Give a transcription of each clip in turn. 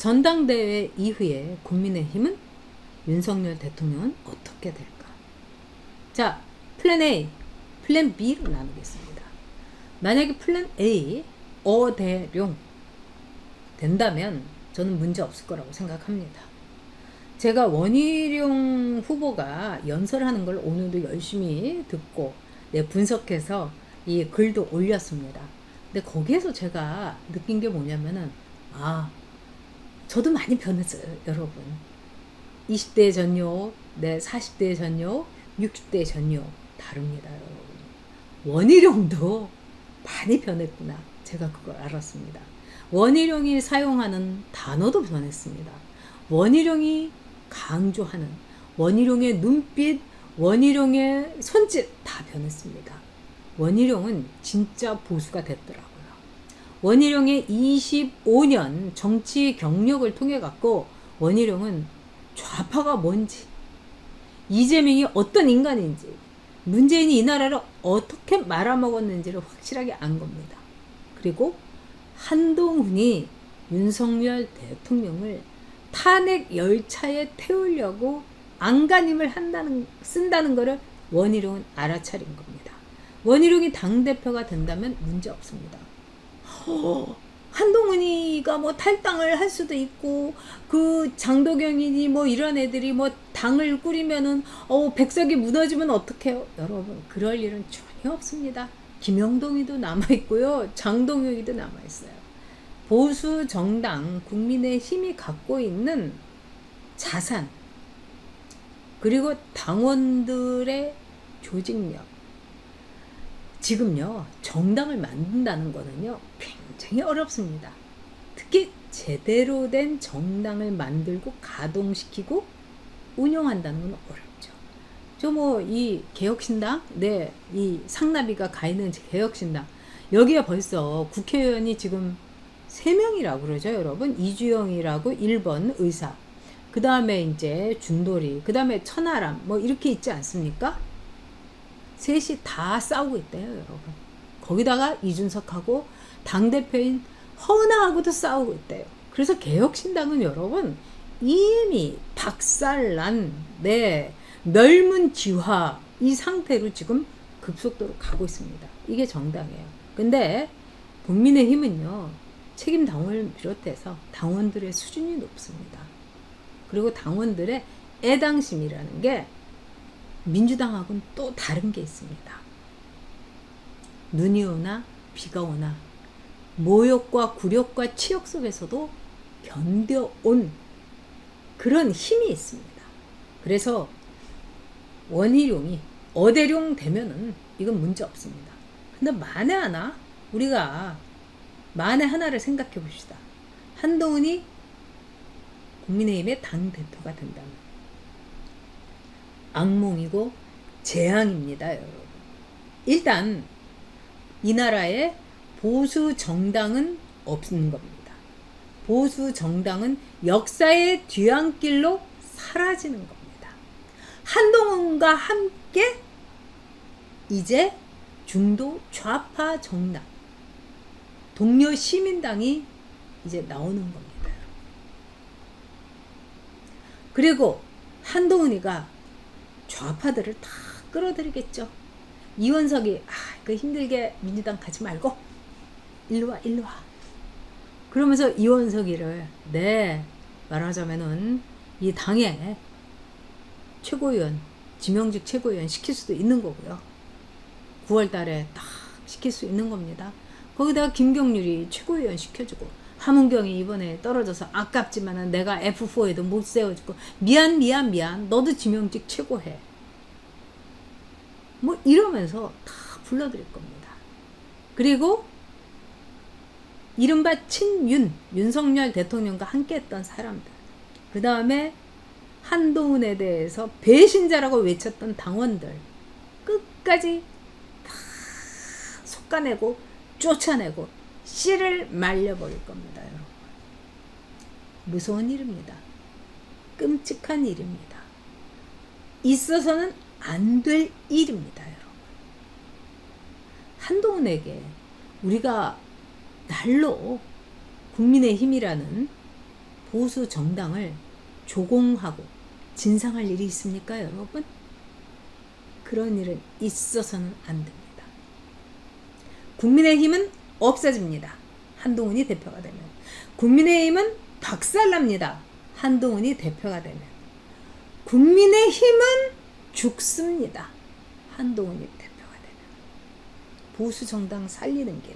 전당대회 이후에 국민의힘은 윤석열 대통령은 어떻게 될까? 자, 플랜 A, 플랜 B로 나누겠습니다. 만약에 플랜 A, 어대룡 된다면 저는 문제 없을 거라고 생각합니다. 제가 원희룡 후보가 연설하는 걸 오늘도 열심히 듣고 분석해서 이 글도 올렸습니다. 근데 거기에서 제가 느낀 게 뭐냐면은 저도 많이 변했어요, 여러분. 20대 전요, 40대 전요, 60대 전요 다릅니다, 여러분. 원희룡도 많이 변했구나. 제가 그걸 알았습니다. 원희룡이 사용하는 단어도 변했습니다. 원희룡이 강조하는 원희룡의 눈빛, 원희룡의 손짓 다 변했습니다. 원희룡은 진짜 보수가 됐더라고요. 원희룡의 25년 정치 경력을 통해 갖고 원희룡은 좌파가 뭔지, 이재명이 어떤 인간인지, 문재인이 이 나라를 어떻게 말아먹었는지를 확실하게 안 겁니다. 그리고 한동훈이 윤석열 대통령을 탄핵 열차에 태우려고 안간힘을 쓴다는 것을 원희룡은 알아차린 겁니다. 원희룡이 당대표가 된다면 문제 없습니다. 한동훈이가 뭐 탈당을 할 수도 있고, 그 장도경이니 뭐 이런 애들이 뭐 당을 꾸리면은 백석이 무너지면 어떡해요? 여러분, 그럴 일은 전혀 없습니다. 김영동이도 남아있고요, 장동혁이도 남아있어요. 보수 정당 국민의힘이 갖고 있는 자산, 그리고 당원들의 조직력, 지금요 정당을 만든다는 거는요 굉장히 어렵습니다. 특히 제대로 된 정당을 만들고 가동시키고 운영한다는 건 어렵죠. 저 뭐 이 개혁신당, 이 상나비가 가 있는 개혁신당, 여기에 벌써 국회의원이 지금 3명이라고 그러죠, 여러분. 이주영이라고 1번 의사, 그 다음에 이제 준돌이, 그 다음에 천하람, 뭐 이렇게 있지 않습니까? 셋이 다 싸우고 있대요, 여러분. 거기다가 이준석하고 당대표인 허은하하고도 싸우고 있대요. 그래서 개혁신당은 여러분 이미 박살난 멸문지화 이 상태로 지금 급속도로 가고 있습니다. 이게 정당이에요. 근데 국민의힘은요 책임 당원을 비롯해서 당원들의 수준이 높습니다. 그리고 당원들의 애당심이라는 게 민주당하고는 또 다른 게 있습니다. 눈이 오나 비가 오나 모욕과 굴욕과 치욕 속에서도 견뎌온 그런 힘이 있습니다. 그래서 원희룡이 어대룡 되면은 이건 문제 없습니다. 근데 만에 하나를 생각해 봅시다. 한동훈이 국민의힘의 당대표가 된다면 악몽이고 재앙입니다, 여러분. 일단 이 나라에 보수 정당은 없는 겁니다. 보수 정당은 역사의 뒤안길로 사라지는 겁니다. 한동훈과 함께 이제 중도 좌파 정당, 동료 시민당이 이제 나오는 겁니다. 그리고 한동훈이가 좌파들을 다 끌어들이겠죠. 이원석이 그 힘들게 민주당 가지 말고 일로 와 그러면서 이원석이를 말하자면은 이 당의 최고위원, 지명직 최고위원 시킬 수도 있는 거고요. 9월 달에 딱 시킬 수 있는 겁니다. 거기다가 김경률이 최고위원 시켜주고, 함은경이 이번에 떨어져서 아깝지만은 내가 F4에도 못 세워주고, 미안 너도 지명직 최고해, 뭐 이러면서 다 불러드릴 겁니다. 그리고 이른바 윤석열 대통령과 함께 했던 사람들, 그 다음에 한동훈에 대해서 배신자라고 외쳤던 당원들 끝까지 다 솎아내고 쫓아내고 씨를 말려버릴 겁니다, 여러분. 무서운 일입니다. 끔찍한 일입니다. 있어서는 안 될 일입니다, 여러분. 한동훈에게 우리가 날로 국민의힘이라는 보수 정당을 조공하고 진상할 일이 있습니까, 여러분? 그런 일은 있어서는 안 됩니다. 국민의힘은 없어집니다. 한동훈이 대표가 되면. 국민의힘은 박살납니다. 한동훈이 대표가 되면. 국민의힘은 죽습니다. 한동훈이 대표가 되면. 보수 정당 살리는 길.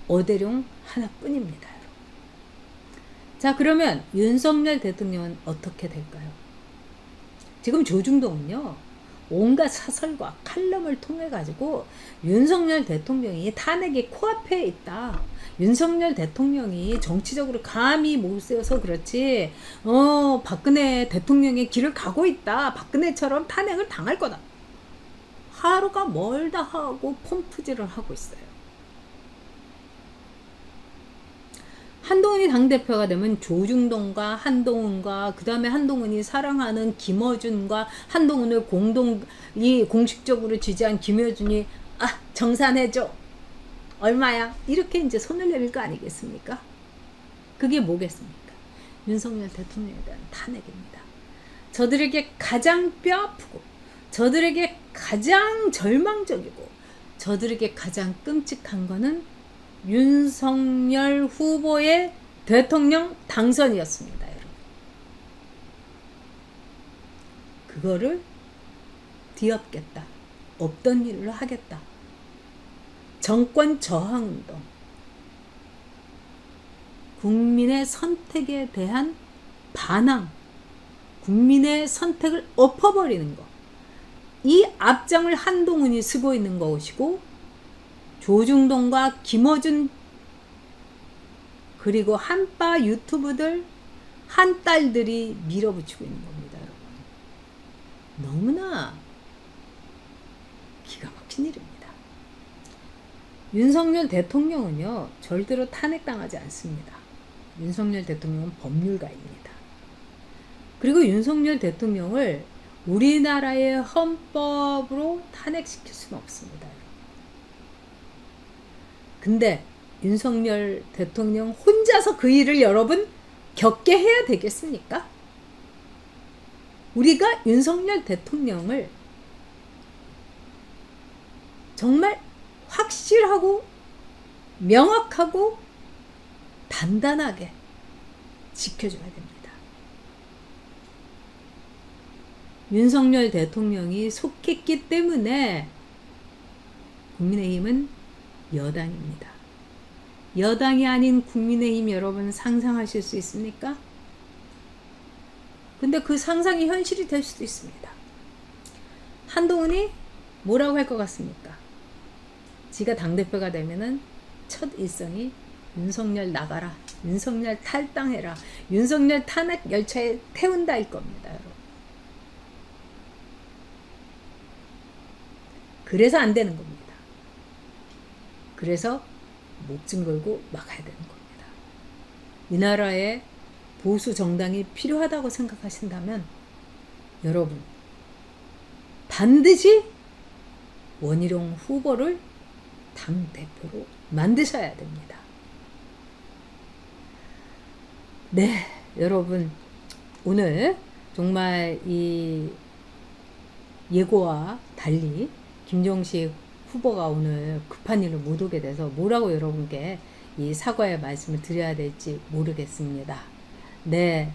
어대룡 하나뿐입니다, 여러분. 자, 그러면 윤석열 대통령은 어떻게 될까요? 지금 조중동은요, 온갖 사설과 칼럼을 통해 가지고 윤석열 대통령이 탄핵이 코앞에 있다. 윤석열 대통령이 정치적으로 감히 못 세워서 그렇지, 박근혜 대통령의 길을 가고 있다. 박근혜처럼 탄핵을 당할 거다. 하루가 멀다 하고 펌프질을 하고 있어요. 한동훈이 당대표가 되면 조중동과 한동훈과 그 다음에 한동훈이 사랑하는 김어준과 한동훈을 공식적으로 지지한 김어준이 정산해줘. 얼마야? 이렇게 이제 손을 내밀 거 아니겠습니까? 그게 뭐겠습니까? 윤석열 대통령에 대한 탄핵입니다. 저들에게 가장 뼈아프고 저들에게 가장 절망적이고 저들에게 가장 끔찍한 거는 윤석열 후보의 대통령 당선이었습니다, 여러분. 그거를 뒤엎겠다. 없던 일로 하겠다. 정권 저항운동. 국민의 선택에 대한 반항. 국민의 선택을 엎어버리는 것. 이 앞장을 한동훈이 쓰고 있는 것이고 조중동과 김어준 그리고 한빠 유튜브들 한딸들이 밀어붙이고 있는 겁니다, 여러분. 너무나 기가 막힌 일입니다. 윤석열 대통령은요, 절대로 탄핵당하지 않습니다. 윤석열 대통령은 법률가입니다. 그리고 윤석열 대통령을 우리나라의 헌법으로 탄핵시킬 수는 없습니다. 근데 윤석열 대통령 혼자서 그 일을 여러분 겪게 해야 되겠습니까? 우리가 윤석열 대통령을 정말 확실하고 명확하고 단단하게 지켜줘야 됩니다. 윤석열 대통령이 속했기 때문에 국민의힘은 여당입니다. 여당이 아닌 국민의힘 여러분 상상하실 수 있습니까? 근데 그 상상이 현실이 될 수도 있습니다. 한동훈이 뭐라고 할 것 같습니까? 지가 당대표가 되면은 첫 일성이 윤석열 나가라, 윤석열 탈당해라, 윤석열 탄핵 열차에 태운다일 겁니다, 여러분. 그래서 안 되는 겁니다. 그래서 목숨 걸고 막아야 되는 겁니다. 이 나라에 보수 정당이 필요하다고 생각하신다면 여러분 반드시 원희룡 후보를 당대표로 만드셔야 됩니다. 네, 여러분 오늘 정말 이 예고와 달리 김종식 후보가 오늘 급한 일로 못 오게 돼서 뭐라고 여러분께 이 사과의 말씀을 드려야 될지 모르겠습니다. 네.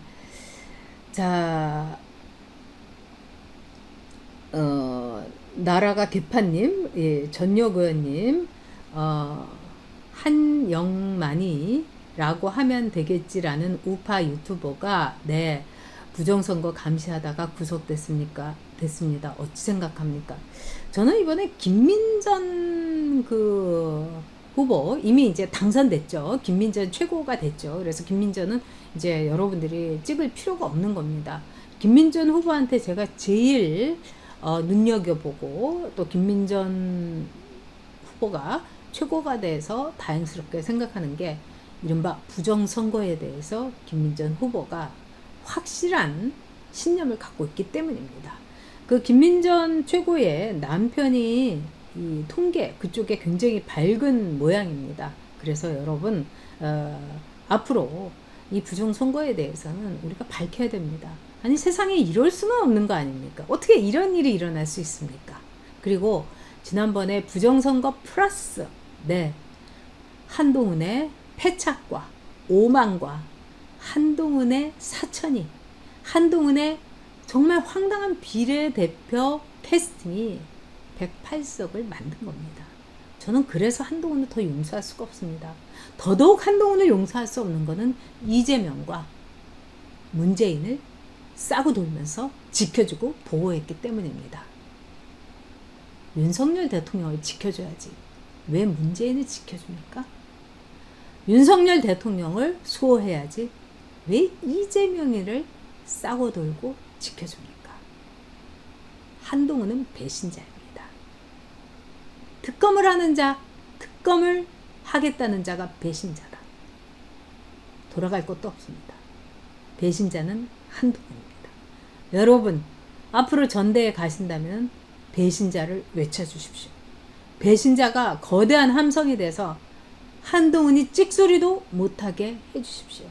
자, 나라가 개판님, 예, 전여근님, 한영만이라고 하면 되겠지라는 우파 유튜버가 네, 부정선거 감시하다가 구속됐습니까? 됐습니다. 어찌 생각합니까? 저는 이번에 김민전 후보 이미 이제 당선됐죠. 김민전 최고가 됐죠. 그래서 김민전은 이제 여러분들이 찍을 필요가 없는 겁니다. 김민전 후보한테 제가 제일 눈여겨보고 또 김민전 후보가 최고가 돼서 다행스럽게 생각하는 게 이른바 부정선거에 대해서 김민전 후보가 확실한 신념을 갖고 있기 때문입니다. 그 김민전 최고의 남편이 이 통계 그쪽에 굉장히 밝은 모양입니다. 그래서 여러분 앞으로 이 부정선거에 대해서는 우리가 밝혀야 됩니다. 아니 세상에 이럴 수는 없는 거 아닙니까? 어떻게 이런 일이 일어날 수 있습니까? 그리고 지난번에 부정선거 플러스 네 한동훈의 패착과 오만과 한동훈의 사천이 한동훈의 정말 황당한 비례대표 캐스팅이 108석을 만든 겁니다. 저는 그래서 한동훈을 더 용서할 수가 없습니다. 더더욱 한동훈을 용서할 수 없는 것은 이재명과 문재인을 싸고 돌면서 지켜주고 보호했기 때문입니다. 윤석열 대통령을 지켜줘야지 왜 문재인을 지켜줍니까? 윤석열 대통령을 수호해야지 왜 이재명이를 싸고 돌고 지켜줍니까? 한동훈은 배신자입니다. 특검을 하는 자, 특검을 하겠다는 자가 배신자다. 돌아갈 것도 없습니다. 배신자는 한동훈입니다. 여러분, 앞으로 전대에 가신다면 배신자를 외쳐주십시오. 배신자가 거대한 함성이 돼서 한동훈이 찍소리도 못하게 해주십시오.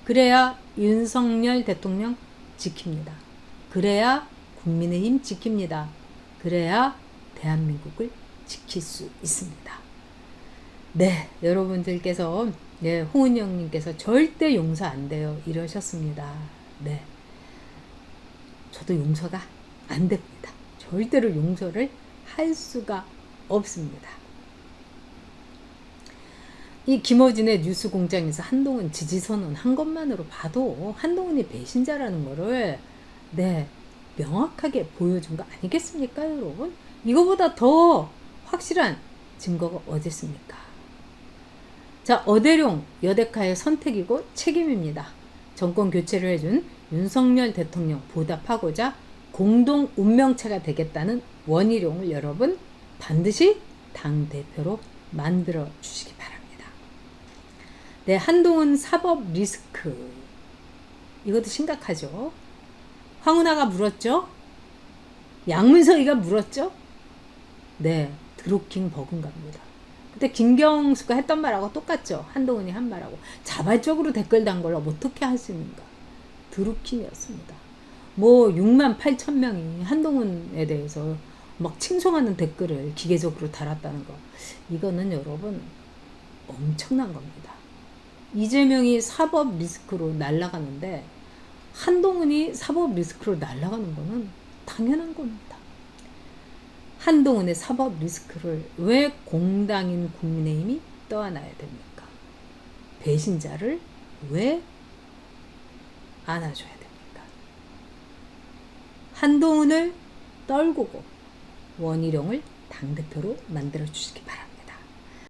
그래야 윤석열 대통령 지킵니다. 그래야 국민의힘 지킵니다. 그래야 대한민국을 지킬 수 있습니다. 네, 여러분들께서 네, 홍은영님께서 절대 용서 안 돼요 이러셨습니다. 네, 저도 용서가 안 됩니다. 절대로 용서를 할 수가 없습니다. 이 김어준의 뉴스공장에서 한동훈 지지선언 한 것만으로 봐도 한동훈이 배신자라는 거를 네 명확하게 보여준 거 아니겠습니까, 여러분? 이거보다 더 확실한 증거가 어디 있습니까? 자, 어대룡 여대카의 선택이고 책임입니다. 정권 교체를 해준 윤석열 대통령 보답하고자 공동 운명체가 되겠다는 원희룡을 여러분 반드시 당대표로 만들어 주시기 바랍니다. 네, 한동훈 사법 리스크 이것도 심각하죠. 황운하가 물었죠. 양문석이가 물었죠. 네, 드루킹 버금갑니다. 그때 김경수가 했던 말하고 똑같죠. 한동훈이 한 말하고 자발적으로 댓글 단 걸 어떻게 할 수 있는가. 드루킹이었습니다. 뭐 6만 8천 명이 한동훈에 대해서 막 칭송하는 댓글을 기계적으로 달았다는 거. 이거는 여러분 엄청난 겁니다. 이재명이 사법 리스크로 날아가는데 한동훈이 사법 리스크로 날아가는 거는 당연한 겁니다. 한동훈의 사법 리스크를 왜 공당인 국민의힘이 떠안아야 됩니까? 배신자를 왜 안아줘야 됩니까? 한동훈을 떨구고 원희룡을 당대표로 만들어 주시기 바랍니다.